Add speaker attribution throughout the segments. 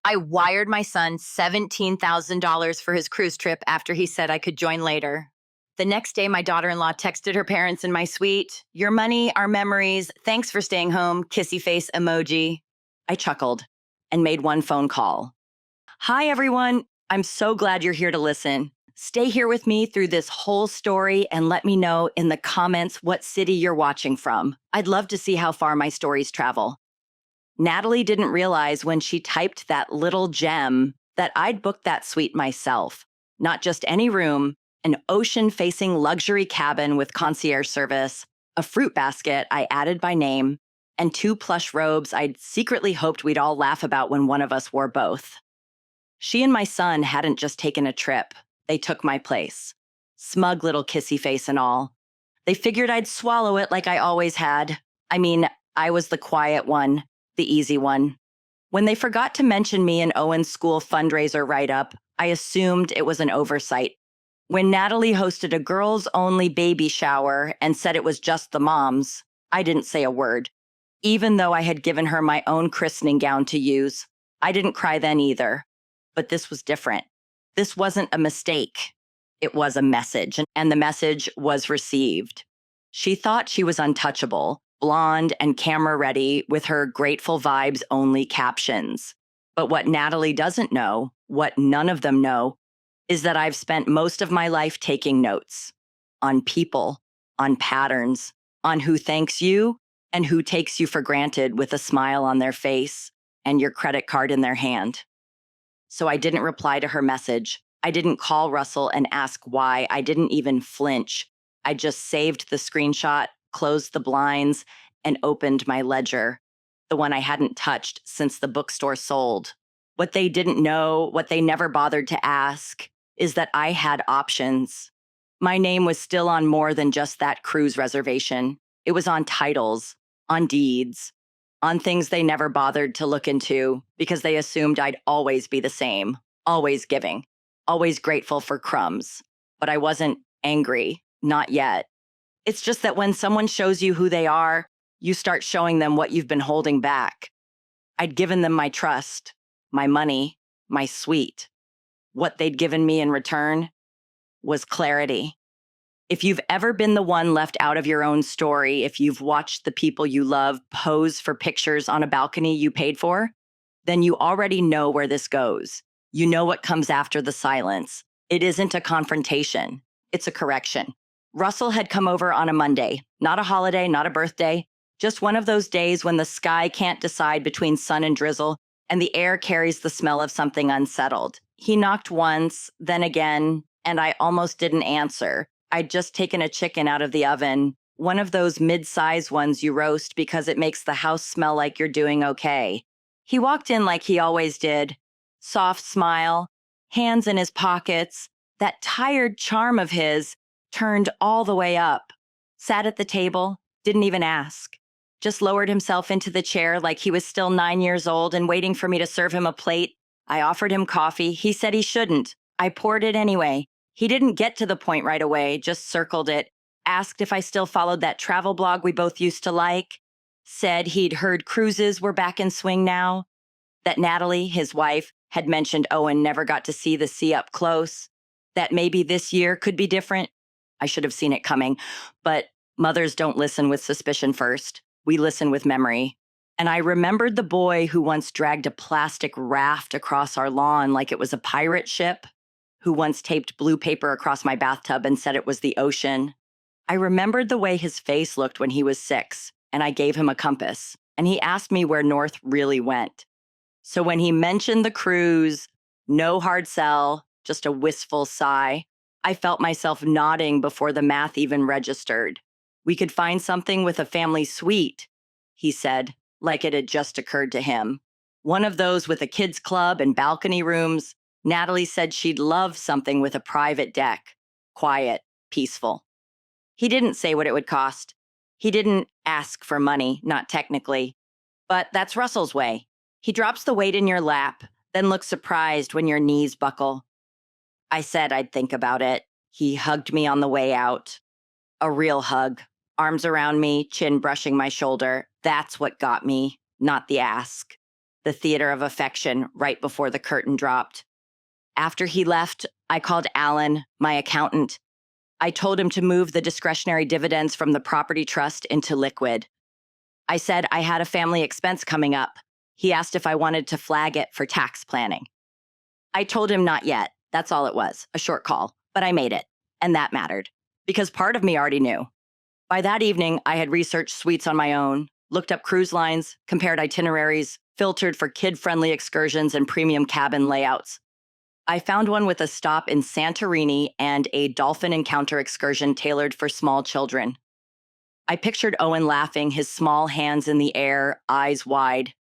Speaker 1: I wired my son $17,000 for his cruise trip after he said I could join later. The next day, my daughter in law texted her parents in my suite, "Your money, our memories. Thanks for staying home. Kissy face emoji." I chuckled and made one phone call. "Hi, everyone. I'm so glad you're here to listen. Stay here with me through this whole story and let me know in the comments what city you're watching from. I'd love to see how far my stories travel." Natalie didn't realize when she typed that little gem that I'd booked that suite myself. Not just any room, an ocean-facing luxury cabin with concierge service, a fruit basket I added by name, and 2 plush robes I'd secretly hoped we'd all laugh about when one of us wore both. She and my son hadn't just taken a trip. They took my place. Smug little kissy face and all. They figured I'd swallow it like I always had. I mean, I was the quiet one, the easy one. When they forgot to mention me in Owen's school fundraiser write-up, I assumed it was an oversight. When Natalie hosted a girls-only baby shower and said it was just the moms, I didn't say a word. Even though I had given her my own christening gown to use, I didn't cry then either. But this was different. This wasn't a mistake. It was a message, and the message was received. She thought she was untouchable, blonde and camera ready with her grateful vibes only captions. But what Natalie doesn't know, what none of them know, is that I've spent most of my life taking notes on people, on patterns, on who thanks you and who takes you for granted with a smile on their face and your credit card in their hand. So I didn't reply to her message. I didn't call Russell and ask why. I didn't even flinch. I just saved the screenshot, closed the blinds, and opened my ledger, the one I hadn't touched since the bookstore sold. What they didn't know, what they never bothered to ask, is that I had options. My name was still on more than just that cruise reservation. It was on titles, on deeds, on things they never bothered to look into because they assumed I'd always be the same, always giving, always grateful for crumbs. But I wasn't angry, not yet. It's just that when someone shows you who they are, you start showing them what you've been holding back. I'd given them my trust, my money, my suite. What they'd given me in return was clarity. If you've ever been the one left out of your own story, if you've watched the people you love pose for pictures on a balcony you paid for, then you already know where this goes. You know what comes after the silence. It isn't a confrontation. It's a correction. Russell had come over on a Monday, not a holiday, not a birthday, just one of those days when the sky can't decide between sun and drizzle and the air carries the smell of something unsettled. He knocked once, then again, and I almost didn't answer. I'd just taken a chicken out of the oven, one of those mid-size ones you roast because it makes the house smell like you're doing okay. He walked in like he always did. Soft smile, hands in his pockets, that tired charm of his turned all the way up. Sat at the table, didn't even ask. Just lowered himself into the chair like he was still 9 years old and waiting for me to serve him a plate. I offered him coffee. He said he shouldn't. I poured it anyway. He didn't get to the point right away, just circled it, asked if I still followed that travel blog we both used to like, said he'd heard cruises were back in swing now, that Natalie, his wife, had mentioned Owen never got to see the sea up close, that maybe this year could be different. I should have seen it coming, but mothers don't listen with suspicion first. We listen with memory. And I remembered the boy who once dragged a plastic raft across our lawn like it was a pirate ship, who once taped blue paper across my bathtub and said it was the ocean. I remembered the way his face looked when he was 6, and I gave him a compass, and he asked me where north really went. So when he mentioned the cruise, no hard sell, just a wistful sigh, I felt myself nodding before the math even registered. We could find something with a family suite, he said, like it had just occurred to him. One of those with a kids' club and balcony rooms. Natalie said she'd love something with a private deck. Quiet, peaceful. He didn't say what it would cost. He didn't ask for money, not technically. But that's Russell's way. He drops the weight in your lap, then looks surprised when your knees buckle. I said I'd think about it. He hugged me on the way out. A real hug. Arms around me, chin brushing my shoulder. That's what got me, not the ask. the theater of affection right before the curtain dropped. After he left, I called Alan, my accountant. I told him to move the discretionary dividends from the property trust into liquid. I said I had a family expense coming up. He asked if I wanted to flag it for tax planning. I told him not yet. That's all it was, a short call. But I made it, and that mattered, because part of me already knew. By that evening, I had researched suites on my own, looked up cruise lines, compared itineraries, filtered for kid-friendly excursions and premium cabin layouts. I found one with a stop in Santorini and a dolphin encounter excursion tailored for small children. I pictured Owen laughing, his small hands in the air, eyes wide.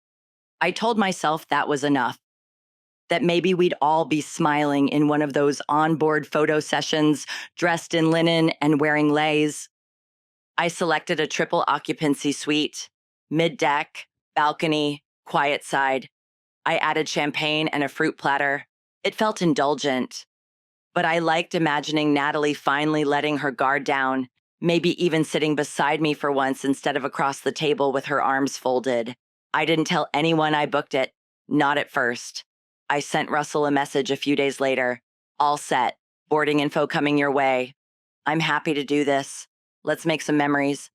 Speaker 1: I told myself that was enough, that maybe we'd all be smiling in one of those onboard photo sessions, dressed in linen and wearing leis. I selected a triple occupancy suite, mid-deck, balcony, quiet side. I added champagne and a fruit platter. It felt indulgent, but I liked imagining Natalie finally letting her guard down, maybe even sitting beside me for once instead of across the table with her arms folded. I didn't tell anyone I booked it, not at first. I sent Russell a message a few days later. All set. Boarding info coming your way. I'm happy to do this. Let's make some memories.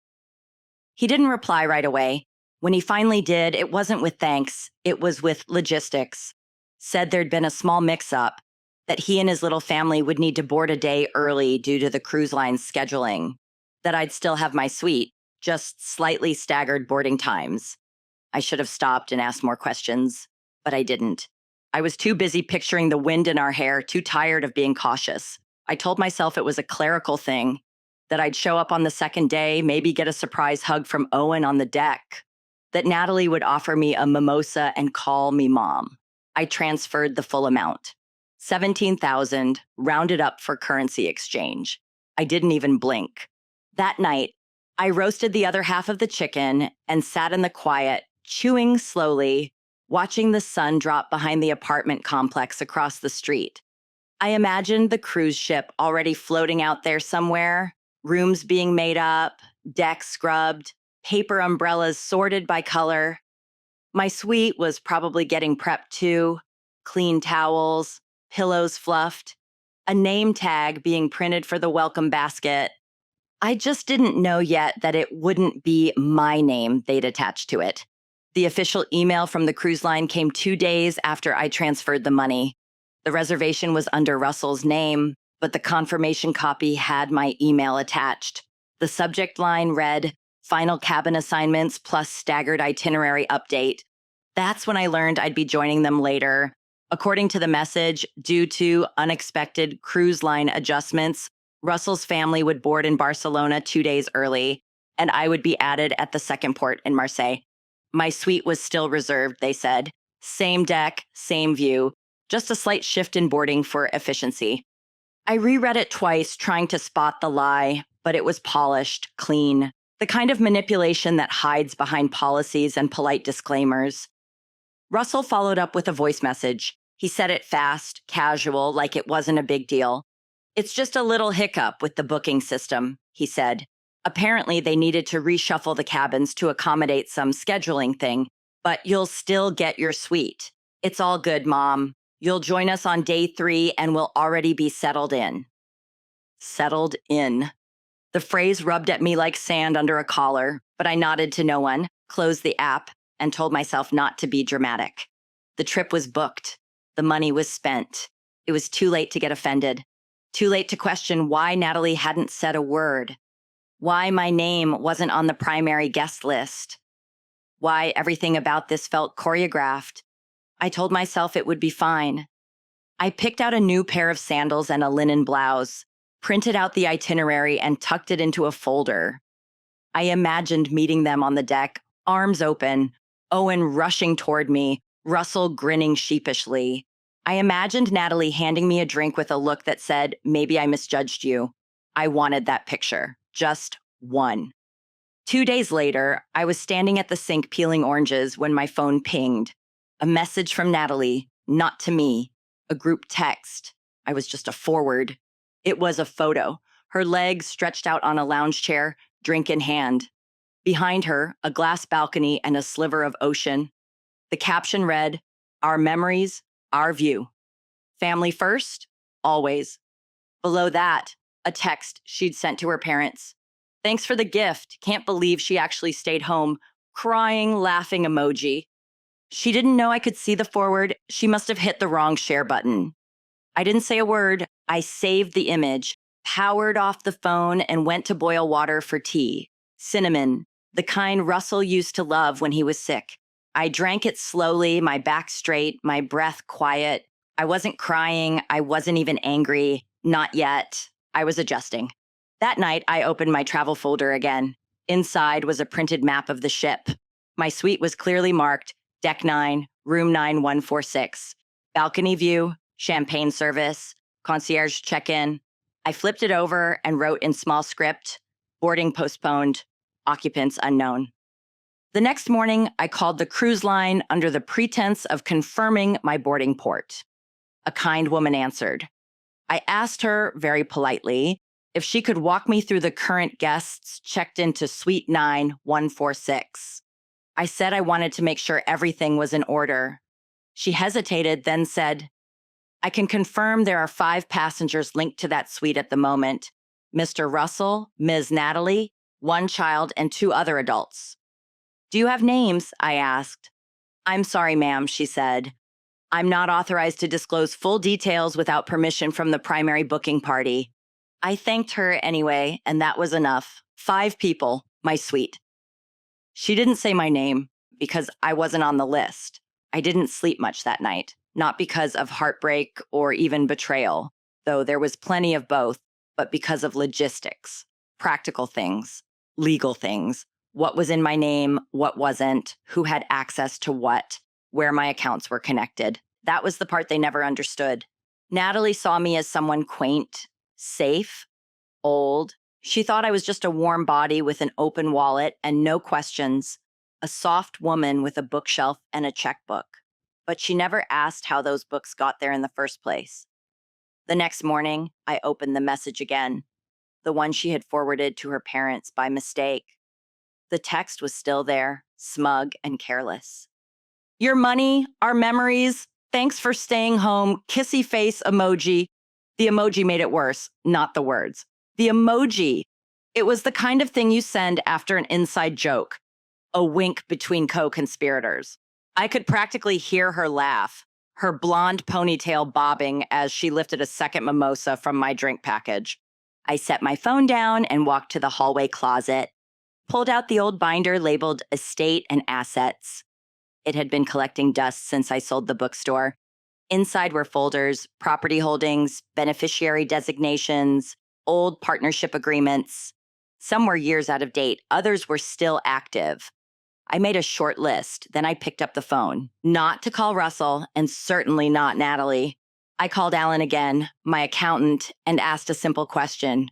Speaker 1: He didn't reply right away. When he finally did, it wasn't with thanks. It was with logistics. Said there'd been a small mix-up, that he and his little family would need to board a day early due to the cruise line's scheduling, that I'd still have my suite, just slightly staggered boarding times. I should have stopped and asked more questions, but I didn't. I was too busy picturing the wind in our hair, too tired of being cautious. I told myself it was a clerical thing, that I'd show up on the second day, maybe get a surprise hug from Owen on the deck, that Natalie would offer me a mimosa and call me mom. I transferred the full amount, $17,000, rounded up for currency exchange. I didn't even blink. That night, I roasted the other half of the chicken and sat in the quiet, chewing slowly, watching the sun drop behind the apartment complex across the street. I imagined the cruise ship already floating out there somewhere, rooms being made up, decks scrubbed, paper umbrellas sorted by color. My suite was probably getting prepped too, clean towels, pillows fluffed, a name tag being printed for the welcome basket. I just didn't know yet that it wouldn't be my name they'd attach to it. The official email from the cruise line came 2 days after I transferred the money. The reservation was under Russell's name, but the confirmation copy had my email attached. The subject line read, "Final cabin assignments plus staggered itinerary update." That's when I learned I'd be joining them later. According to the message, due to unexpected cruise line adjustments, Russell's family would board in Barcelona 2 days early, and I would be added at the second port in Marseille. My suite was still reserved, they said. Same deck, same view, just a slight shift in boarding for efficiency. I reread it twice, trying to spot the lie, but it was polished, clean, the kind of manipulation that hides behind policies and polite disclaimers. Russell followed up with a voice message. He said it fast, casual, like it wasn't a big deal. "It's just a little hiccup with the booking system," he said. Apparently, they needed to reshuffle the cabins to accommodate some scheduling thing, but you'll still get your suite. It's all good, Mom. You'll join us on day 3 and we'll already be settled in. Settled in. The phrase rubbed at me like sand under a collar, but I nodded to no one, closed the app, and told myself not to be dramatic. The trip was booked. The money was spent. It was too late to get offended. Too late to question why Natalie hadn't said a word. Why my name wasn't on the primary guest list. Why everything about this felt choreographed. I told myself it would be fine. I picked out a new pair of sandals and a linen blouse, printed out the itinerary, and tucked it into a folder. I imagined meeting them on the deck, arms open, Owen rushing toward me, Russell grinning sheepishly. I imagined Natalie handing me a drink with a look that said, "Maybe I misjudged you." I wanted that picture. Just one. 2 days later, I was standing at the sink peeling oranges when my phone pinged. A message from Natalie, not to me, a group text. I was just a forward. It was a photo, her legs stretched out on a lounge chair, drink in hand. Behind her, a glass balcony and a sliver of ocean. The caption read, "Our memories, our view. Family first, always." Below that, a text she'd sent to her parents. "Thanks for the gift. Can't believe she actually stayed home." Crying, laughing emoji. She didn't know I could see the forward. She must have hit the wrong share button. I didn't say a word. I saved the image, powered off the phone, and went to boil water for tea. Cinnamon, the kind Russell used to love when he was sick. I drank it slowly, my back straight, my breath quiet. I wasn't crying. I wasn't even angry. Not yet. I was adjusting. That night, I opened my travel folder again. Inside was a printed map of the ship. My suite was clearly marked Deck 9, Room 9146. Balcony view, champagne service, concierge check-in. I flipped it over and wrote in small script, "Boarding postponed, occupants unknown." The next morning, I called the cruise line under the pretense of confirming my boarding port. A kind woman answered. I asked her very politely if she could walk me through the current guests checked into Suite 9146. I said I wanted to make sure everything was in order. She hesitated, then said, "I can confirm there are 5 passengers linked to that suite at the moment. Mr. Russell, Ms. Natalie, 1 child, and 2 other adults." "Do you have names?" I asked. "I'm sorry, ma'am," she said. "I'm not authorized to disclose full details without permission from the primary booking party." I thanked her anyway, and that was enough. 5 people, my suite. She didn't say my name because I wasn't on the list. I didn't sleep much that night, not because of heartbreak or even betrayal, though there was plenty of both, but because of logistics, practical things, legal things, what was in my name, what wasn't, who had access to what, where my accounts were connected. That was the part they never understood. Natalie saw me as someone quaint, safe, old. She thought I was just a warm body with an open wallet and no questions, a soft woman with a bookshelf and a checkbook. But she never asked how those books got there in the first place. The next morning, I opened the message again, the one she had forwarded to her parents by mistake. The text was still there, smug and careless. "Your money, our memories. Thanks for staying home. Kissy face emoji." The emoji made it worse, not the words. The emoji. It was the kind of thing you send after an inside joke, a wink between co-conspirators. I could practically hear her laugh, her blonde ponytail bobbing as she lifted a second mimosa from my drink package. I set my phone down and walked to the hallway closet, pulled out the old binder labeled Estate and Assets. It had been collecting dust since I sold the bookstore. Inside were folders, property holdings, beneficiary designations, old partnership agreements. Some were years out of date, others were still active. I made a short list, then I picked up the phone. Not to call Russell, and certainly not Natalie. I called Alan again, my accountant, and asked a simple question.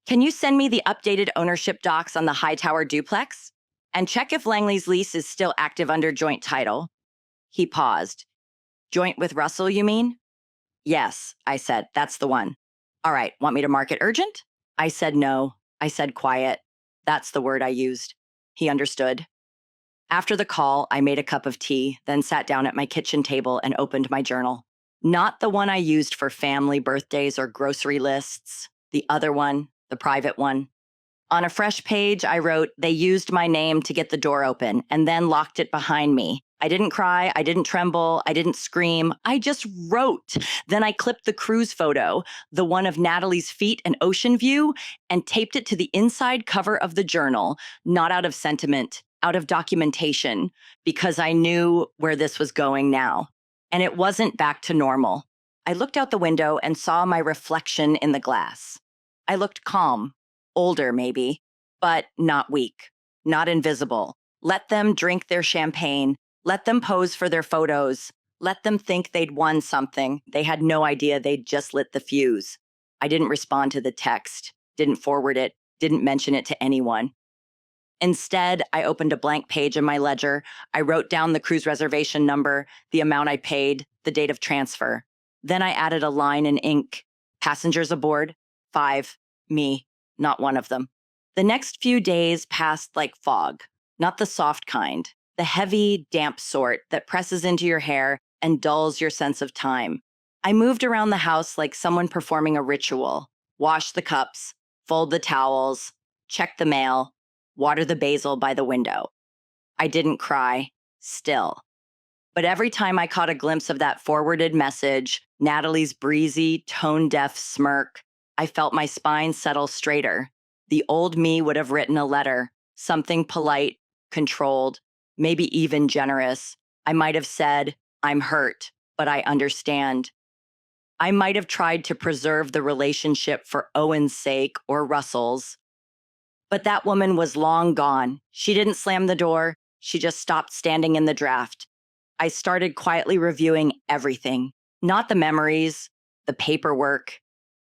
Speaker 1: "Can you send me the updated ownership docs on the Hightower duplex? And check if Langley's lease is still active under joint title." He paused. "Joint with Russell, you mean?" "Yes," I said, "that's the one." "All right, want me to mark it urgent?" I said no. I said quiet. That's the word I used. He understood. After the call, I made a cup of tea, then sat down at my kitchen table and opened my journal. Not the one I used for family birthdays or grocery lists. The other one, the private one. On a fresh page, I wrote, "They used my name to get the door open and then locked it behind me. I didn't cry, I didn't tremble, I didn't scream. I just wrote." Then I clipped the cruise photo, the one of Natalie's feet and ocean view, and taped it to the inside cover of the journal, not out of sentiment, out of documentation, because I knew where this was going now. And it wasn't back to normal. I looked out the window and saw my reflection in the glass. I looked calm, older maybe, but not weak, not invisible. Let them drink their champagne. Let them pose for their photos. Let them think they'd won something. They had no idea they'd just lit the fuse. I didn't respond to the text, didn't forward it, didn't mention it to anyone. Instead, I opened a blank page in my ledger. I wrote down the cruise reservation number, the amount I paid, the date of transfer. Then I added a line in ink. Passengers aboard, 5, me, not one of them. The next few days passed like fog, not the soft kind, the heavy, damp sort that presses into your hair and dulls your sense of time. I moved around the house like someone performing a ritual: wash the cups, fold the towels, check the mail, water the basil by the window. I didn't cry, still. But every time I caught a glimpse of that forwarded message, Natalie's breezy, tone-deaf smirk, I felt my spine settle straighter. The old me would have written a letter, something polite, controlled, maybe even generous. I might have said, "I'm hurt, but I understand." I might have tried to preserve the relationship for Owen's sake or Russell's. But that woman was long gone. She didn't slam the door. She just stopped standing in the draft. I started quietly reviewing everything, not the memories, the paperwork.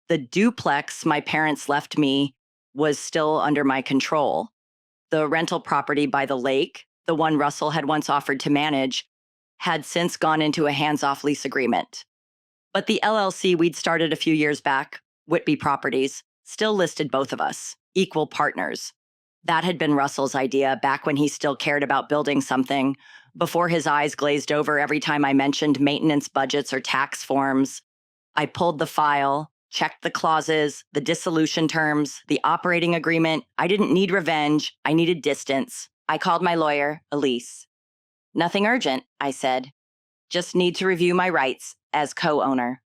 Speaker 1: The duplex my parents left me was still under my control. The rental property by the lake, the one Russell had once offered to manage, had since gone into a hands-off lease agreement. But the LLC we'd started a few years back, Whitby Properties, still listed both of us, equal partners. That had been Russell's idea back when he still cared about building something, before his eyes glazed over every time I mentioned maintenance budgets or tax forms. I pulled the file, checked the clauses, the dissolution terms, the operating agreement. I didn't need revenge. I needed distance. I called my lawyer, Elise. "Nothing urgent," I said. "Just need to review my rights as co-owner."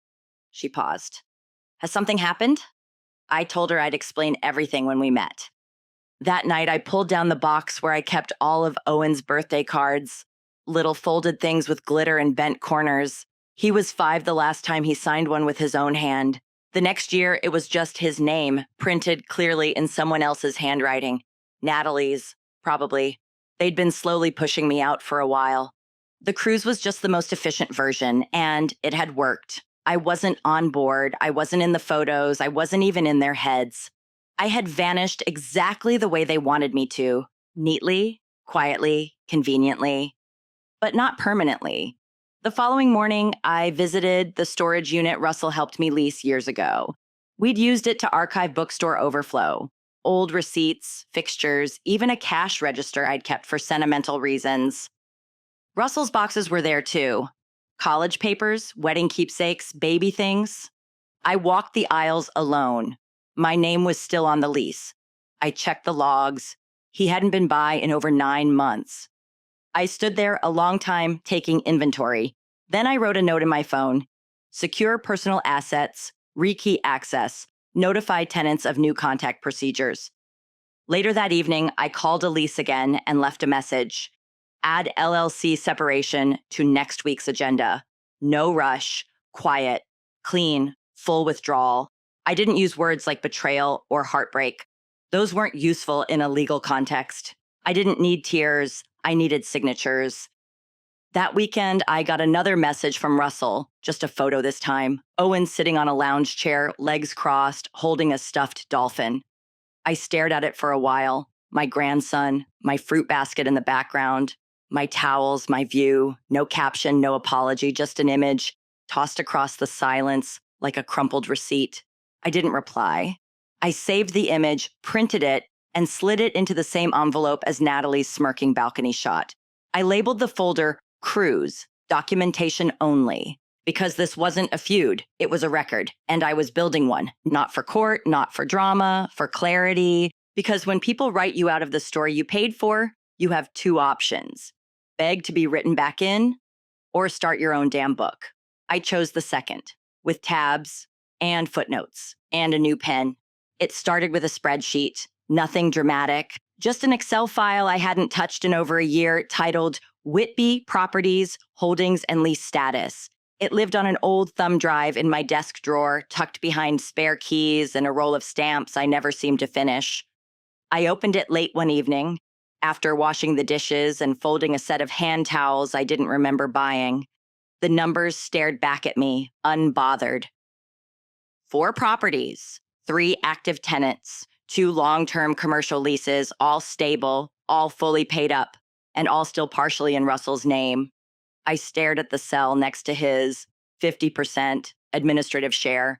Speaker 1: She paused. "Has something happened?" I told her I'd explain everything when we met. That night, I pulled down the box where I kept all of Owen's birthday cards, little folded things with glitter and bent corners. He was 5 the last time he signed one with his own hand. The next year, it was just his name, printed clearly in someone else's handwriting. Natalie's, probably. They'd been slowly pushing me out for a while. The cruise was just the most efficient version, and it had worked. I wasn't on board. I wasn't in the photos. I wasn't even in their heads. I had vanished exactly the way they wanted me to, neatly, quietly, conveniently, but not permanently. The following morning, I visited the storage unit Russell helped me lease years ago. We'd used it to archive bookstore overflow, old receipts, fixtures, even a cash register I'd kept for sentimental reasons. Russell's boxes were there too. College papers, wedding keepsakes, baby things. I walked the aisles alone. My name was still on the lease. I checked the logs. He hadn't been by in over 9 months. I stood there a long time taking inventory. Then I wrote a note in my phone: secure personal assets, rekey access, notify tenants of new contact procedures. Later that evening, I called Elise again and left a message: add LLC separation to next week's agenda. No rush, quiet, clean, full withdrawal. I didn't use words like betrayal or heartbreak. Those weren't useful in a legal context. I didn't need tears. I needed signatures. That weekend, I got another message from Russell, just a photo this time. Owen sitting on a lounge chair, legs crossed, holding a stuffed dolphin. I stared at it for a while. My grandson, my fruit basket in the background, my towels, my view, no caption, no apology, just an image tossed across the silence like a crumpled receipt. I didn't reply. I saved the image, printed it, and slid it into the same envelope as Natalie's smirking balcony shot. I labeled the folder Cruise, documentation only, because this wasn't a feud, it was a record, and I was building one, not for court, not for drama, for clarity, because when people write you out of the story you paid for, you have 2 options: beg to be written back in, or start your own damn book. I chose the second, with tabs and footnotes and a new pen. It started with a spreadsheet, nothing dramatic, just an Excel file I hadn't touched in over a year titled Whitby Properties, Holdings and Lease Status. It lived on an old thumb drive in my desk drawer, tucked behind spare keys and a roll of stamps I never seemed to finish. I opened it late one evening, after washing the dishes and folding a set of hand towels I didn't remember buying. The numbers stared back at me, unbothered. 4 properties, 3 active tenants, 2 long-term commercial leases, all stable, all fully paid up, and all still partially in Russell's name. I stared at the cell next to his 50% administrative share.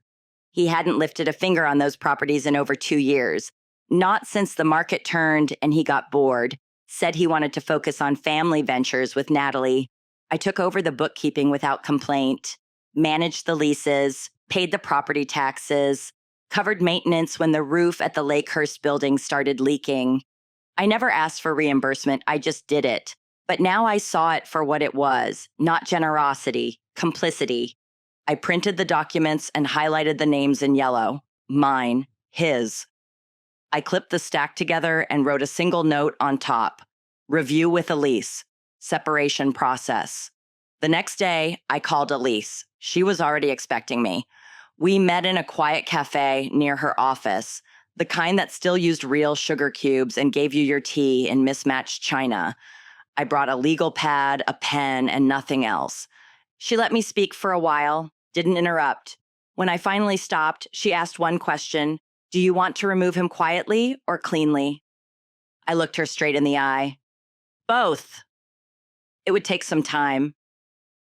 Speaker 1: He hadn't lifted a finger on those properties in over 2 years, not since the market turned and he got bored. said he wanted to focus on family ventures with Natalie. I took over the bookkeeping without complaint, managed the leases, paid the property taxes, covered maintenance when the roof at the Lakehurst building started leaking. I never asked for reimbursement, I just did it. But now I saw it for what it was, not generosity, complicity. I printed the documents and highlighted the names in yellow. Mine, his. I clipped the stack together and wrote a single note on top. Review with Elise. Separation process. The next day, I called Elise. She was already expecting me. We met in a quiet cafe near her office, the kind that still used real sugar cubes and gave you your tea in mismatched china. I brought a legal pad, a pen, and nothing else. She let me speak for a while, didn't interrupt. When I finally stopped, she asked one question. Do you want to remove him quietly or cleanly? I looked her straight in the eye. Both. It would take some time.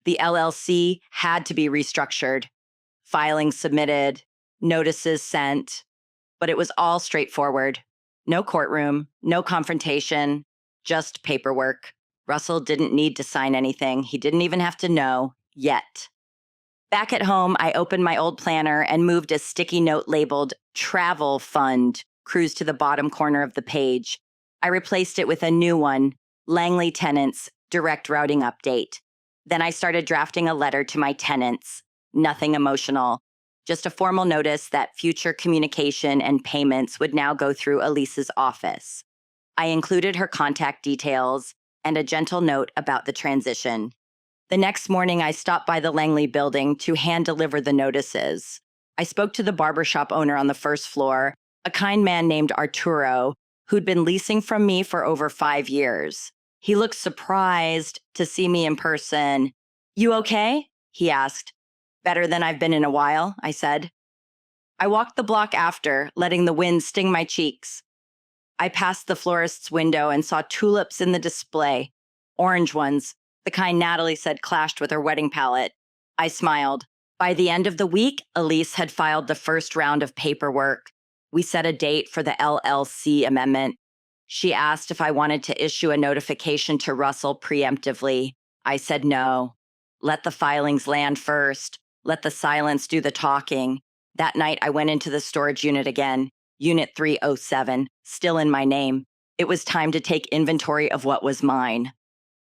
Speaker 1: The LLC had to be restructured. Filings submitted, notices sent, but it was all straightforward. No courtroom, no confrontation, just paperwork. Russell didn't need to sign anything. He didn't even have to know, yet. Back at home, I opened my old planner and moved a sticky note labeled Travel Fund cruise to the bottom corner of the page. I replaced it with a new one, Langley Tenants, Direct Routing Update. Then I started drafting a letter to my tenants. Nothing emotional, just a formal notice that future communication and payments would now go through Elise's office. I included her contact details and a gentle note about the transition. The next morning, I stopped by the Langley building to hand deliver the notices. I spoke to the barbershop owner on the first floor, a kind man named Arturo, who'd been leasing from me for over 5 years. He looked surprised to see me in person. You okay? He asked. Better than I've been in a while, I said. I walked the block after, letting the wind sting my cheeks. I passed the florist's window and saw tulips in the display, orange ones, the kind Natalie said clashed with her wedding palette. I smiled. By the end of the week, Elise had filed the first round of paperwork. We set a date for the LLC amendment. She asked if I wanted to issue a notification to Russell preemptively. I said no. Let the filings land first. Let the silence do the talking. That night, I went into the storage unit again, Unit 307, still in my name. It was time to take inventory of what was mine.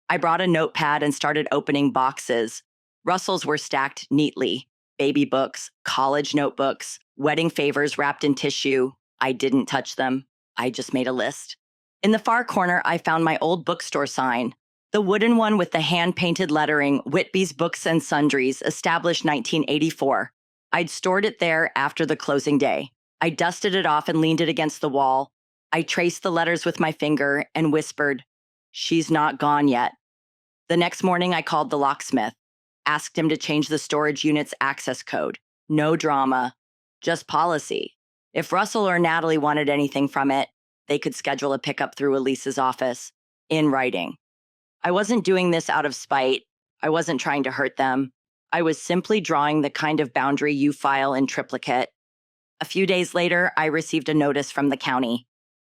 Speaker 1: I brought a notepad and started opening boxes. Russell's were stacked neatly. Baby books, college notebooks, wedding favors wrapped in tissue. I didn't touch them. I just made a list. In the far corner, I found my old bookstore sign, the wooden one with the hand-painted lettering, Whitby's Books and Sundries, established 1984. I'd stored it there after the closing day. I dusted it off and leaned it against the wall. I traced the letters with my finger and whispered, "She's not gone yet." The next morning, I called the locksmith, asked him to change the storage unit's access code. No drama, just policy. If Russell or Natalie wanted anything from it, they could schedule a pickup through Elise's office, in writing. I wasn't doing this out of spite. I wasn't trying to hurt them. I was simply drawing the kind of boundary you file in triplicate. A few days later, I received a notice from the county.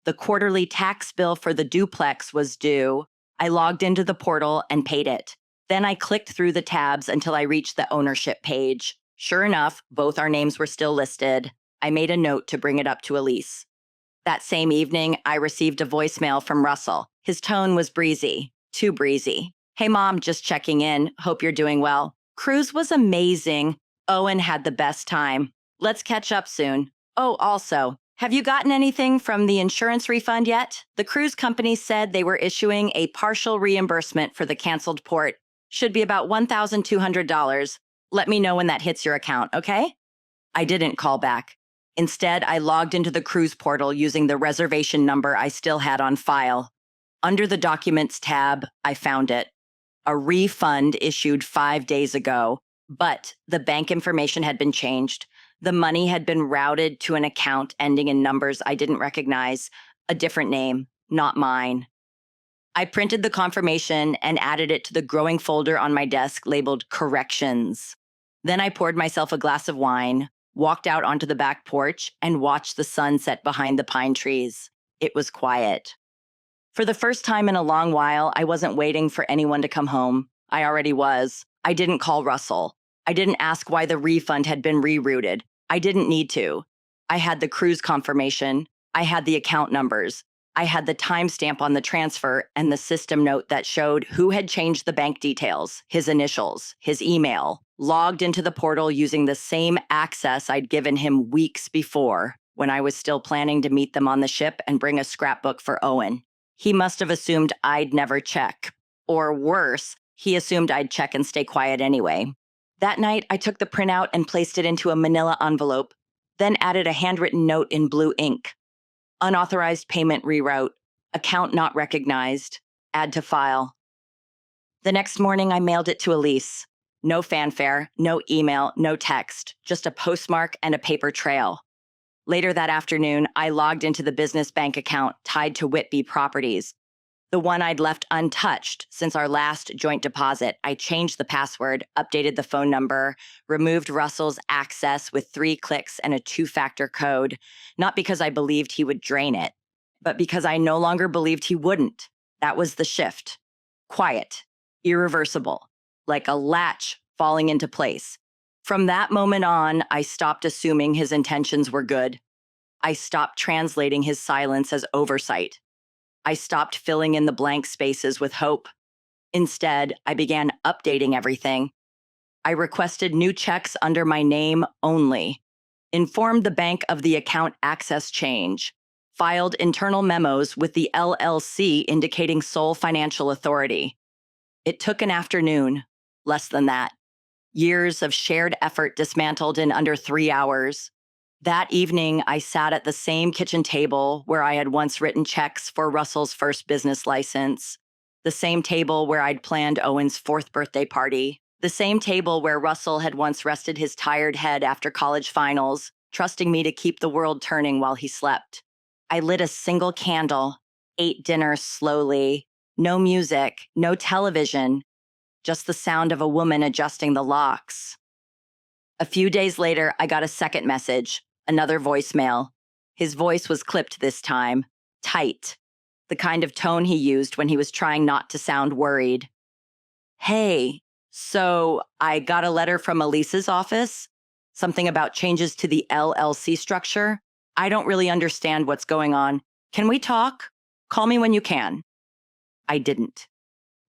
Speaker 1: The quarterly tax bill for the duplex was due. I logged into the portal and paid it. Then I clicked through the tabs until I reached the ownership page. Sure enough, both our names were still listed. I made a note to bring it up to Elise. That same evening, I received a voicemail from Russell. His tone was breezy, too breezy. "Hey Mom, just checking in. Hope you're doing well. Cruise was amazing. Owen had the best time. Let's catch up soon. Oh, also, have you gotten anything from the insurance refund yet? The cruise company said they were issuing a partial reimbursement for the canceled port. Should be about $1,200. Let me know when that hits your account, okay?" I didn't call back. Instead, I logged into the cruise portal using the reservation number I still had on file. Under the Documents tab, I found it. A refund issued 5 days ago, but the bank information had been changed. The money had been routed to an account ending in numbers I didn't recognize, a different name, not mine. I printed the confirmation and added it to the growing folder on my desk labeled Corrections. Then I poured myself a glass of wine, walked out onto the back porch, and watched the sun set behind the pine trees. It was quiet. For the first time in a long while, I wasn't waiting for anyone to come home. I already was. I didn't call Russell. I didn't ask why the refund had been rerouted. I didn't need to. I had the cruise confirmation. I had the account numbers. I had the timestamp on the transfer and the system note that showed who had changed the bank details, his initials, his email, logged into the portal using the same access I'd given him weeks before when I was still planning to meet them on the ship and bring a scrapbook for Owen. He must have assumed I'd never check. Or worse, he assumed I'd check and stay quiet anyway. That night, I took the printout and placed it into a manila envelope, then added a handwritten note in blue ink. Unauthorized payment reroute, account not recognized, add to file. The next morning, I mailed it to Elise. No fanfare, no email, no text, just a postmark and a paper trail. Later that afternoon, I logged into the business bank account tied to Whitby Properties, the one I'd left untouched since our last joint deposit. I changed the password, updated the phone number, removed Russell's access with 3 clicks and a 2-factor code, not because I believed he would drain it, but because I no longer believed he wouldn't. That was the shift. Quiet, irreversible, like a latch falling into place. From that moment on, I stopped assuming his intentions were good. I stopped translating his silence as oversight. I stopped filling in the blank spaces with hope. Instead, I began updating everything. I requested new checks under my name only, informed the bank of the account access change, filed internal memos with the LLC indicating sole financial authority. It took an afternoon, less than that. Years of shared effort dismantled in under 3 hours. That evening, I sat at the same kitchen table where I had once written checks for Russell's first business license, the same table where I'd planned Owen's 4th birthday party, the same table where Russell had once rested his tired head after college finals, trusting me to keep the world turning while he slept. I lit a single candle, ate dinner slowly, no music, no television, just the sound of a woman adjusting the locks. A few days later, I got a second message. Another voicemail. His voice was clipped this time, tight, the kind of tone he used when he was trying not to sound worried. Hey, so I got a letter from Elise's office, something about changes to the LLC structure. I don't really understand what's going on. Can we talk? Call me when you can. I didn't.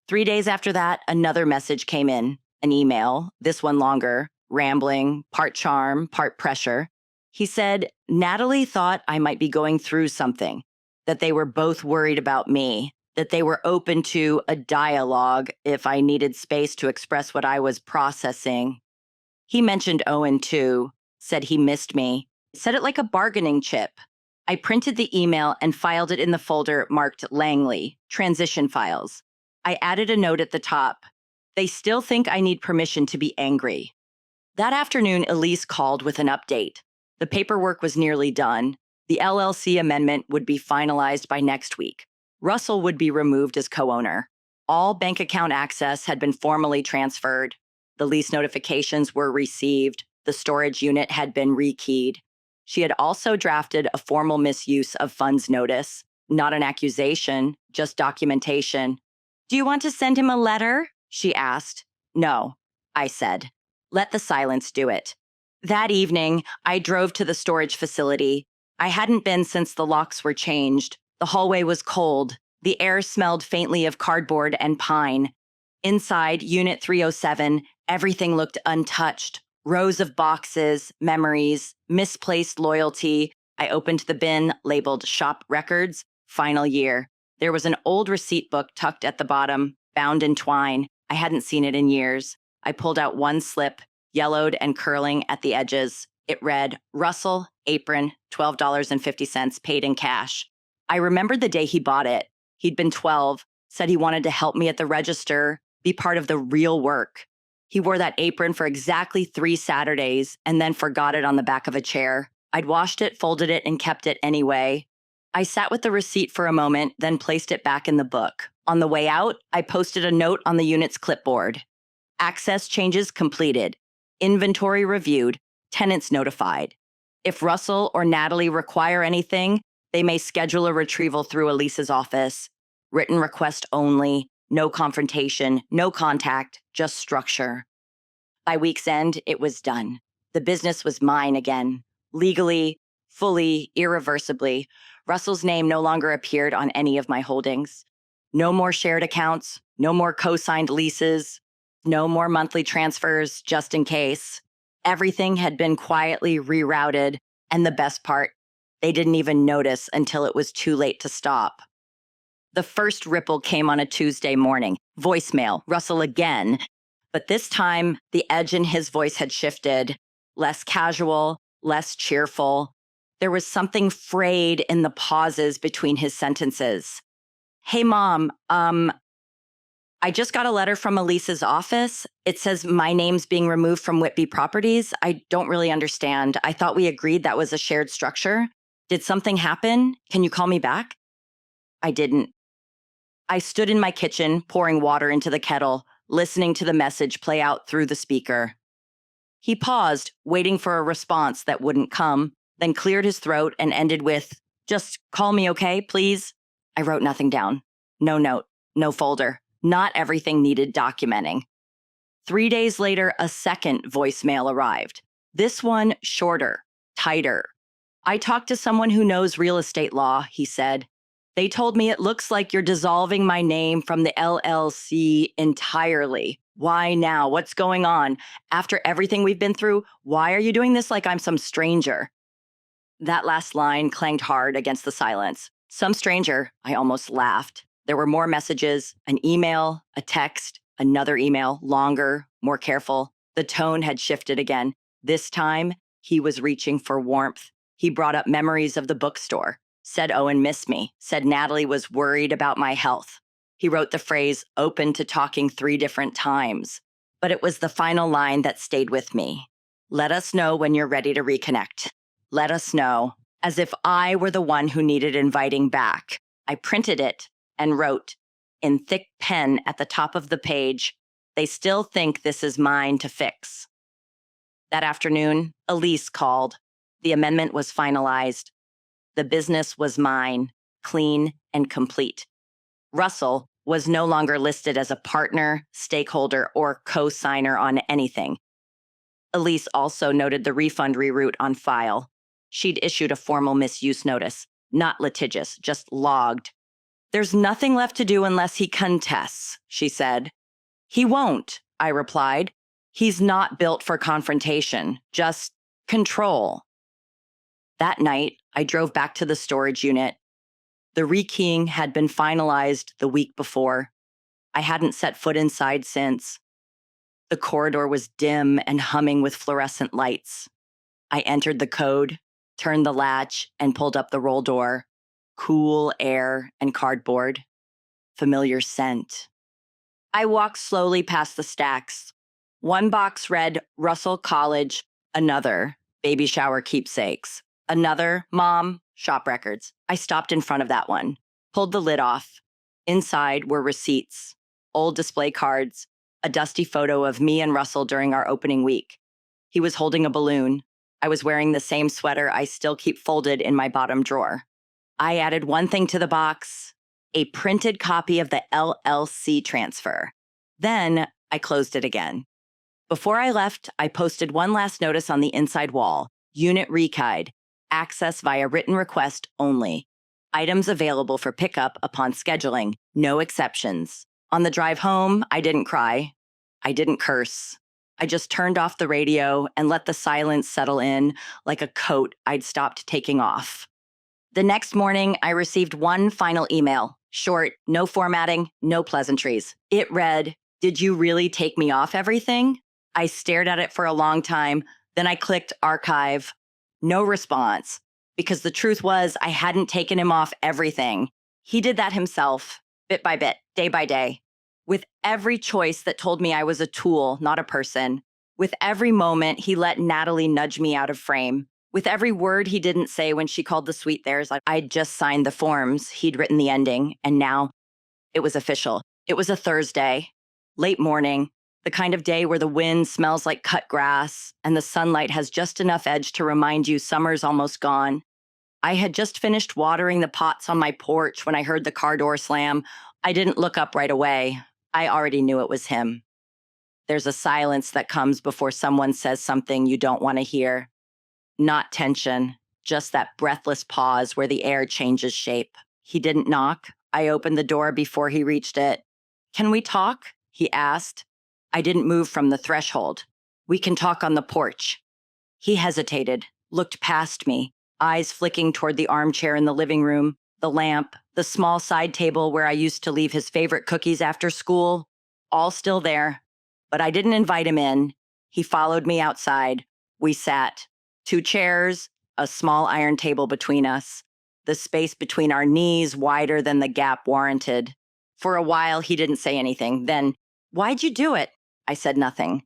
Speaker 1: 3 days after that, another message came in, an email, this one longer, rambling, part charm, part pressure. He said, Natalie thought I might be going through something, that they were both worried about me, that they were open to a dialogue if I needed space to express what I was processing. He mentioned Owen too, said he missed me, said it like a bargaining chip. I printed the email and filed it in the folder marked Langley, Transition Files. I added a note at the top. They still think I need permission to be angry. That afternoon, Elise called with an update. The paperwork was nearly done. The LLC amendment would be finalized by next week. Russell would be removed as co-owner. All bank account access had been formally transferred. The lease notifications were received. The storage unit had been rekeyed. She had also drafted a formal misuse of funds notice, not an accusation, just documentation. Do you want to send him a letter? She asked. No, I said. Let the silence do it. That evening, I drove to the storage facility. I hadn't been since the locks were changed. The hallway was cold. The air smelled faintly of cardboard and pine. Inside Unit 307, everything looked untouched. Rows of boxes, memories, misplaced loyalty. I opened the bin labeled Shop Records, Final Year. There was an old receipt book tucked at the bottom, bound in twine. I hadn't seen it in years. I pulled out one slip, yellowed and curling at the edges. It read, Russell, apron, $12.50 paid in cash. I remembered the day he bought it. He'd been 12, said he wanted to help me at the register, be part of the real work. He wore that apron for exactly 3 Saturdays and then forgot it on the back of a chair. I'd washed it, folded it, and kept it anyway. I sat with the receipt for a moment, then placed it back in the book. On the way out, I posted a note on the unit's clipboard. Access changes completed. Inventory reviewed. Tenants notified. If Russell or Natalie require anything, they may schedule a retrieval through Elise's office. written request only, no confrontation, no contact, just structure. By week's end, it was done. The business was mine again, legally, fully, irreversibly. Russell's name no longer appeared on any of my holdings. No more shared accounts, no more co-signed leases, no more monthly transfers just in case. Everything had been quietly rerouted, and the best part, they didn't even notice until it was too late to stop. The first ripple came on a Tuesday morning. Voicemail, Russell again. But this time, the edge in his voice had shifted. Less casual, less cheerful. There was something frayed in the pauses between his sentences. Hey, Mom, I just got a letter from Elise's office. It says my name's being removed from Whitby Properties. I don't really understand. I thought we agreed that was a shared structure. Did something happen? Can you call me back? I didn't. I stood in my kitchen, pouring water into the kettle, listening to the message play out through the speaker. He paused, waiting for a response that wouldn't come, then cleared his throat and ended with, "Just call me, okay, please?" I wrote nothing down. No note, no folder. Not everything needed documenting. 3 days later, a second voicemail arrived. This one shorter, tighter. "I talked to someone who knows real estate law," he said. "They told me it looks like you're dissolving my name from the LLC entirely. Why now? What's going on? After everything we've been through, why are you doing this like I'm some stranger?" That last line clanged hard against the silence. Some stranger, I almost laughed. There were more messages, an email, a text, another email, longer, more careful. The tone had shifted again. This time, he was reaching for warmth. He brought up memories of the bookstore. Said Owen missed me, said Natalie was worried about my health. He wrote the phrase, "open to talking" 3 different times. But it was the final line that stayed with me. "Let us know when you're ready to reconnect. Let us know," as if I were the one who needed inviting back. I printed it and wrote, in thick pen at the top of the page, "They still think this is mine to fix." That afternoon, Elise called. The amendment was finalized. The business was mine, clean and complete. Russell was no longer listed as a partner, stakeholder, or co-signer on anything. Elise also noted the refund reroute on file. She'd issued a formal misuse notice, not litigious, just logged. "There's nothing left to do unless he contests," she said. "He won't," I replied. "He's not built for confrontation, just control." That night, I drove back to the storage unit. The rekeying had been finalized the week before. I hadn't set foot inside since. The corridor was dim and humming with fluorescent lights. I entered the code, turned the latch, and pulled up the roll door. Cool air and cardboard. Familiar scent. I walked slowly past the stacks. One box read Russell College, another baby shower keepsakes, another Mom shop records. I stopped in front of that one, pulled the lid off. Inside were receipts, old display cards, a dusty photo of me and Russell during our opening week. He was holding a balloon. I was wearing the same sweater I still keep folded in my bottom drawer. I added one thing to the box, a printed copy of the LLC transfer. Then I closed it again. Before I left, I posted one last notice on the inside wall, unit rekeyed, access via written request only. Items available for pickup upon scheduling, no exceptions. On the drive home, I didn't cry. I didn't curse. I just turned off the radio and let the silence settle in like a coat I'd stopped taking off. The next morning, I received one final email. Short, no formatting, no pleasantries. It read, "Did you really take me off everything?" I stared at it for a long time. Then I clicked archive. No response. Because the truth was, I hadn't taken him off everything. He did that himself, bit by bit, day by day. With every choice that told me I was a tool, not a person. With every moment he let Natalie nudge me out of frame. With every word he didn't say when she called the suite theirs, I'd just signed the forms, he'd written the ending, and now it was official. It was a Thursday, late morning, the kind of day where the wind smells like cut grass and the sunlight has just enough edge to remind you summer's almost gone. I had just finished watering the pots on my porch when I heard the car door slam. I didn't look up right away. I already knew it was him. There's a silence that comes before someone says something you don't want to hear. Not tension, just that breathless pause where the air changes shape. He didn't knock. I opened the door before he reached it. "Can we talk?" he asked. I didn't move from the threshold. "We can talk on the porch." He hesitated, looked past me, eyes flicking toward the armchair in the living room, the lamp, the small side table where I used to leave his favorite cookies after school, all still there. But I didn't invite him in. He followed me outside. We sat. 2 chairs, a small iron table between us, the space between our knees wider than the gap warranted. For a while, he didn't say anything. Then, "Why'd you do it?" I said nothing.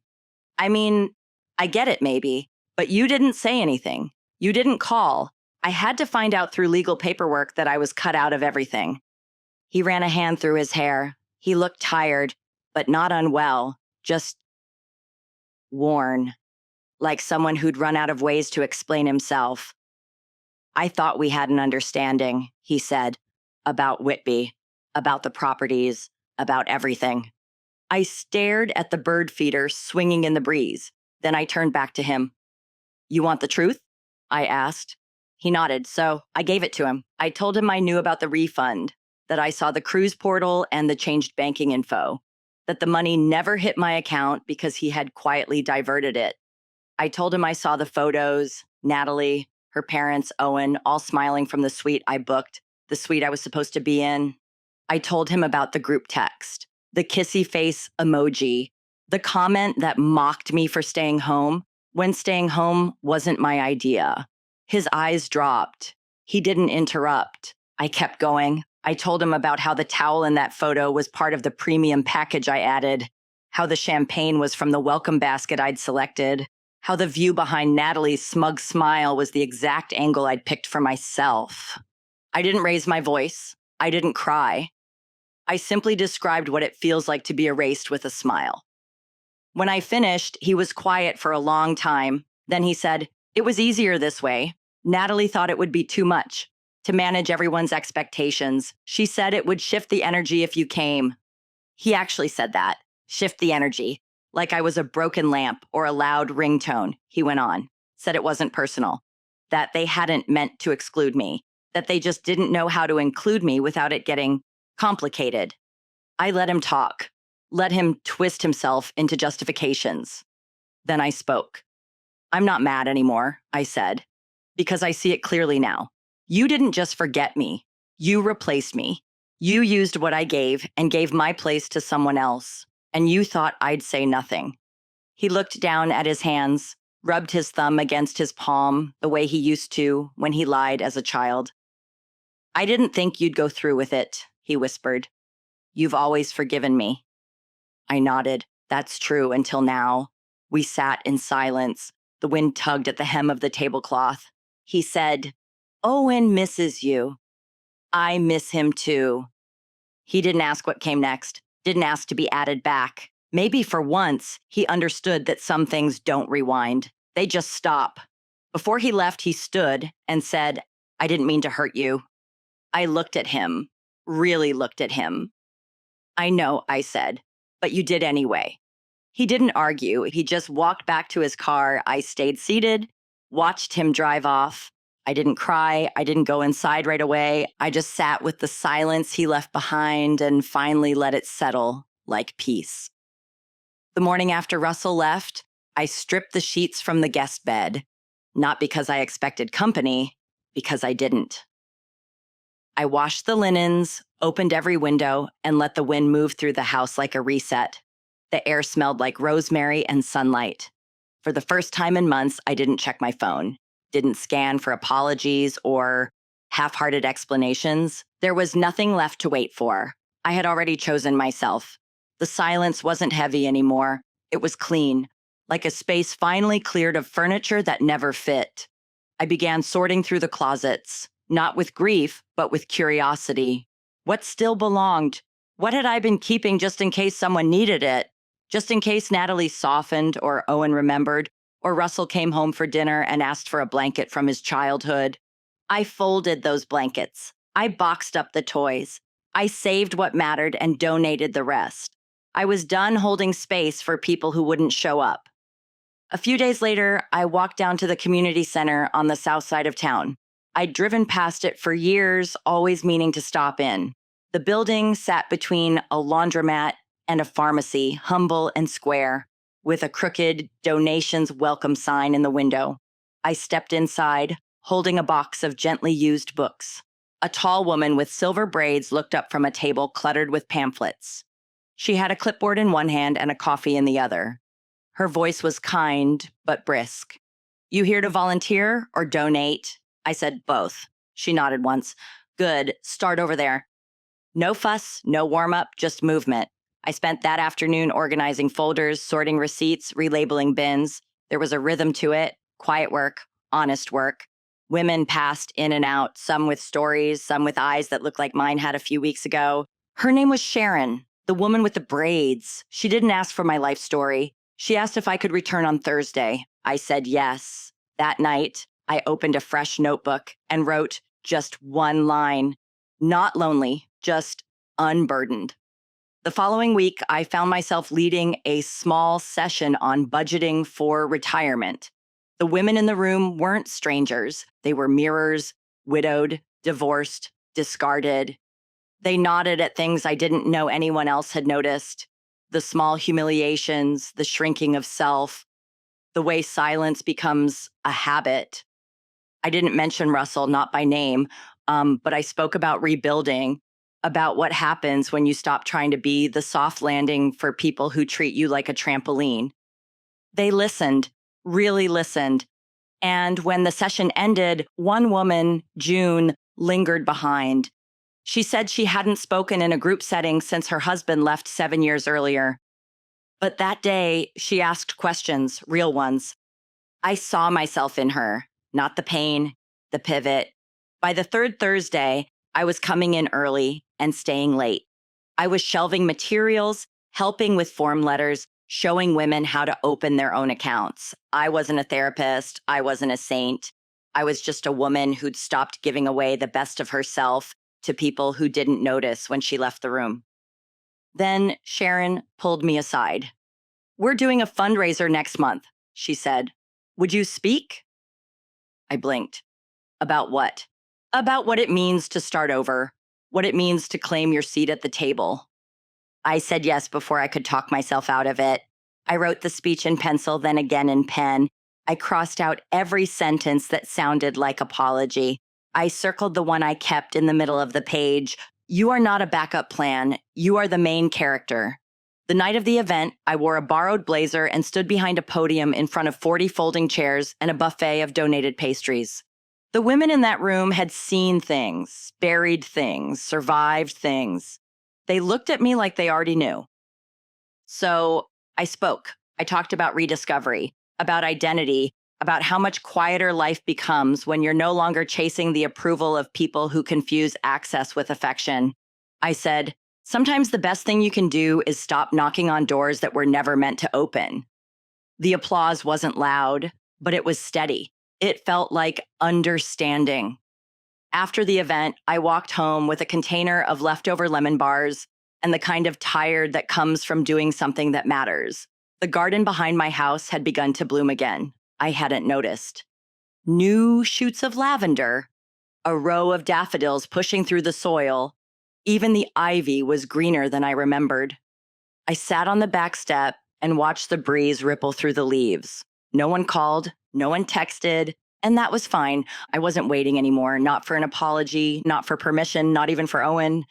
Speaker 1: "I mean, I get it maybe, but you didn't say anything. You didn't call. I had to find out through legal paperwork that I was cut out of everything." He ran a hand through his hair. He looked tired, but not unwell, just worn, like someone who'd run out of ways to explain himself. "I thought we had an understanding," he said, "about Whitby, about the properties, about everything." I stared at the bird feeder swinging in the breeze. Then I turned back to him. "You want the truth?" I asked. He nodded, so I gave it to him. I told him I knew about the refund, that I saw the cruise portal and the changed banking info, that the money never hit my account because he had quietly diverted it. I told him I saw the photos, Natalie, her parents, Owen, all smiling from the suite I booked, the suite I was supposed to be in. I told him about the group text, the kissy face emoji, the comment that mocked me for staying home when staying home wasn't my idea. His eyes dropped. He didn't interrupt. I kept going. I told him about how the towel in that photo was part of the premium package I added, how the champagne was from the welcome basket I'd selected, how the view behind Natalie's smug smile was the exact angle I'd picked for myself. I didn't raise my voice. I didn't cry. I simply described what it feels like to be erased with a smile. When I finished, he was quiet for a long time. Then he said, "It was easier this way. Natalie thought it would be too much to manage everyone's expectations. She said it would shift the energy if you came." He actually said that, shift the energy, like I was a broken lamp or a loud ringtone, he went on. Said it wasn't personal, that they hadn't meant to exclude me, that they just didn't know how to include me without it getting complicated. I let him talk, let him twist himself into justifications. Then I spoke. "I'm not mad anymore," I said, "because I see it clearly now. You didn't just forget me. You replaced me. You used what I gave and gave my place to someone else, and you thought I'd say nothing." He looked down at his hands, rubbed his thumb against his palm the way he used to when he lied as a child. "I didn't think you'd go through with it," he whispered. "You've always forgiven me." I nodded. That's true until now. We sat in silence. The wind tugged at the hem of the tablecloth. He said, "Owen misses you. I miss him too." He didn't ask what came next, didn't ask to be added back. Maybe for once, he understood that some things don't rewind. They just stop. Before he left, he stood and said, "I didn't mean to hurt you." I looked at him, really looked at him. "I know," I said, "but you did anyway." He didn't argue. He just walked back to his car. I stayed seated, watched him drive off. I didn't cry. I didn't go inside right away. I just sat with the silence he left behind and finally let it settle like peace. The morning after Russell left, I stripped the sheets from the guest bed, not because I expected company, because I didn't. I washed the linens, opened every window, and let the wind move through the house like a reset. The air smelled like rosemary and sunlight. For the first time in months, I didn't check my phone, didn't scan for apologies or half-hearted explanations. There was nothing left to wait for. I had already chosen myself. The silence wasn't heavy anymore. It was clean, like a space finally cleared of furniture that never fit. I began sorting through the closets, not with grief, but with curiosity. What still belonged? What had I been keeping just in case someone needed it? Just in case Natalie softened or Owen remembered, or Russell came home for dinner and asked for a blanket from his childhood. I folded those blankets. I boxed up the toys. I saved what mattered and donated the rest. I was done holding space for people who wouldn't show up. A few days later, I walked down to the community center on the south side of town. I'd driven past it for years, always meaning to stop in. The building sat between a laundromat and a pharmacy, humble and square, with a crooked donations welcome sign in the window. I stepped inside, holding a box of gently used books. A tall woman with silver braids looked up from a table cluttered with pamphlets. She had a clipboard in one hand and a coffee in the other. Her voice was kind, but brisk. "You here to volunteer or donate?" I said, "Both." She nodded once. "Good, start over there." No fuss, no warm-up, just movement. I spent that afternoon organizing folders, sorting receipts, relabeling bins. There was a rhythm to it, quiet work, honest work. Women passed in and out, some with stories, some with eyes that looked like mine had a few weeks ago. Her name was Sharon, the woman with the braids. She didn't ask for my life story. She asked if I could return on Thursday. I said yes. That night, I opened a fresh notebook and wrote just one line. Not lonely, just unburdened. The following week, I found myself leading a small session on budgeting for retirement. The women in the room weren't strangers. They were mirrors, widowed, divorced, discarded. They nodded at things I didn't know anyone else had noticed. The small humiliations, the shrinking of self, the way silence becomes a habit. I didn't mention Russell, not by name, but I spoke about rebuilding, about what happens when you stop trying to be the soft landing for people who treat you like a trampoline. They listened, really listened. And when the session ended, one woman, June, lingered behind. She said she hadn't spoken in a group setting since her husband left 7 years earlier. But that day, she asked questions, real ones. I saw myself in her, not the pain, the pivot. By the third Thursday, I was coming in early and staying late. I was shelving materials, helping with form letters, showing women how to open their own accounts. I wasn't a therapist. I wasn't a saint. I was just a woman who'd stopped giving away the best of herself to people who didn't notice when she left the room. Then Sharon pulled me aside. "We're doing a fundraiser next month," she said. "Would you speak?" I blinked. About what? About what it means to start over, what it means to claim your seat at the table. I said yes before I could talk myself out of it. I wrote the speech in pencil, then again in pen. I crossed out every sentence that sounded like apology. I circled the one I kept in the middle of the page. "You are not a backup plan. You are the main character." The night of the event, I wore a borrowed blazer and stood behind a podium in front of 40 folding chairs and a buffet of donated pastries. The women in that room had seen things, buried things, survived things. They looked at me like they already knew. So I spoke. I talked about rediscovery, about identity, about how much quieter life becomes when you're no longer chasing the approval of people who confuse access with affection. I said, sometimes the best thing you can do is stop knocking on doors that were never meant to open. The applause wasn't loud, but it was steady. It felt like understanding. After the event, I walked home with a container of leftover lemon bars and the kind of tired that comes from doing something that matters. The garden behind my house had begun to bloom again. I hadn't noticed. New shoots of lavender, a row of daffodils pushing through the soil. Even the ivy was greener than I remembered. I sat on the back step and watched the breeze ripple through the leaves. No one called, no one texted, and that was fine. I wasn't waiting anymore, not for an apology, not for permission, not even for Owen.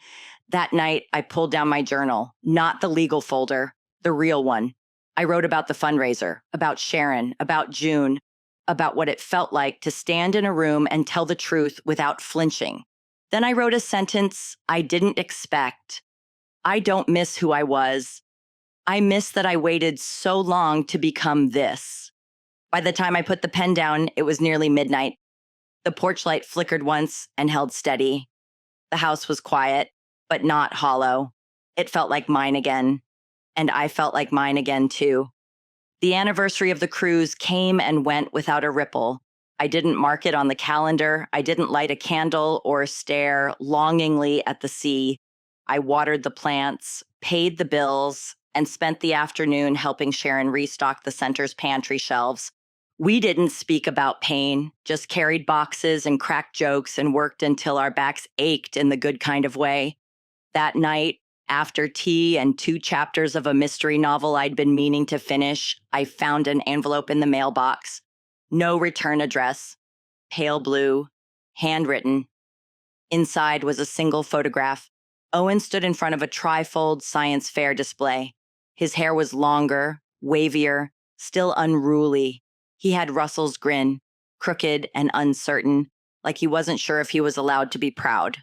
Speaker 1: That night, I pulled down my journal, not the legal folder, the real one. I wrote about the fundraiser, about Sharon, about June, about what it felt like to stand in a room and tell the truth without flinching. Then I wrote a sentence I didn't expect. I don't miss who I was. I miss that I waited so long to become this. By the time I put the pen down, it was nearly midnight. The porch light flickered once and held steady. The house was quiet, but not hollow. It felt like mine again. And I felt like mine again, too. The anniversary of the cruise came and went without a ripple. I didn't mark it on the calendar. I didn't light a candle or stare longingly at the sea. I watered the plants, paid the bills, and spent the afternoon helping Sharon restock the center's pantry shelves. We didn't speak about pain, just carried boxes and cracked jokes and worked until our backs ached in the good kind of way. That night, after tea and 2 chapters of a mystery novel I'd been meaning to finish, I found an envelope in the mailbox. No return address, pale blue, handwritten. Inside was a single photograph. Owen stood in front of a trifold science fair display. His hair was longer, wavier, still unruly. He had Russell's grin, crooked and uncertain, like he wasn't sure if he was allowed to be proud.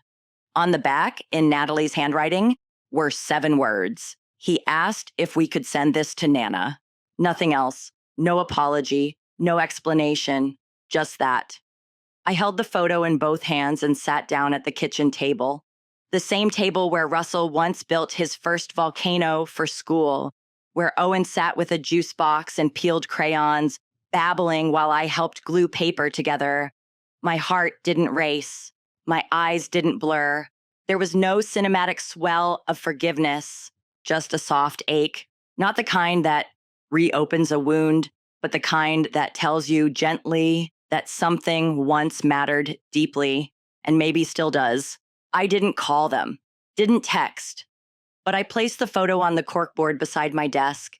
Speaker 1: On the back, in Natalie's handwriting, were 7 words. He asked if we could send this to Nana. Nothing else. No apology, no explanation, just that. I held the photo in both hands and sat down at the kitchen table. The same table where Russell once built his first volcano for school, where Owen sat with a juice box and peeled crayons, babbling while I helped glue paper together. My heart didn't race. My eyes didn't blur. There was no cinematic swell of forgiveness, just a soft ache, not the kind that reopens a wound, but the kind that tells you gently that something once mattered deeply and maybe still does. I didn't call them, didn't text, but I placed the photo on the corkboard beside my desk,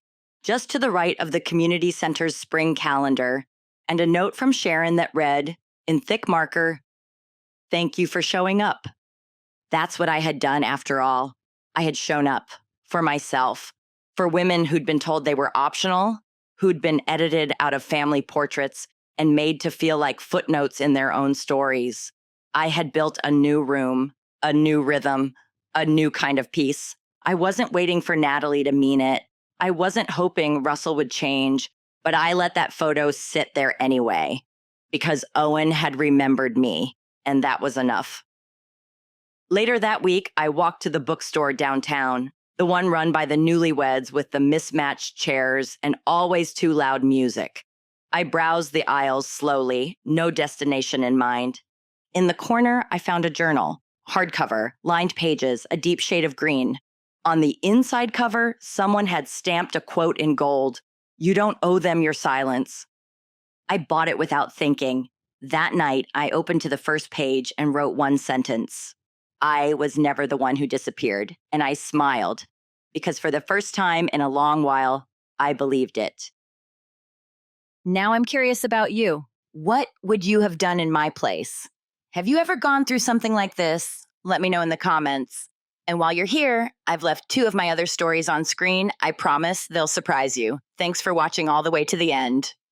Speaker 1: just to the right of the community center's spring calendar, and a note from Sharon that read, in thick marker, "Thank you for showing up." That's what I had done after all. I had shown up for myself, for women who'd been told they were optional, who'd been edited out of family portraits and made to feel like footnotes in their own stories. I had built a new room, a new rhythm, a new kind of peace. I wasn't waiting for Natalie to mean it. I wasn't hoping Russell would change, but I let that photo sit there anyway, because Owen had remembered me, and that was enough. Later that week, I walked to the bookstore downtown, the one run by the newlyweds with the mismatched chairs and always too loud music. I browsed the aisles slowly, no destination in mind. In the corner, I found a journal, hardcover, lined pages, a deep shade of green. On the inside cover, someone had stamped a quote in gold, "You don't owe them your silence." I bought it without thinking. That night, I opened to the first page and wrote one sentence. I was never the one who disappeared, and I smiled, because for the first time in a long while, I believed it. Now I'm curious about you. What would you have done in my place? Have you ever gone through something like this? Let me know in the comments. And while you're here, I've left 2 of my other stories on screen. I promise they'll surprise you. Thanks for watching all the way to the end.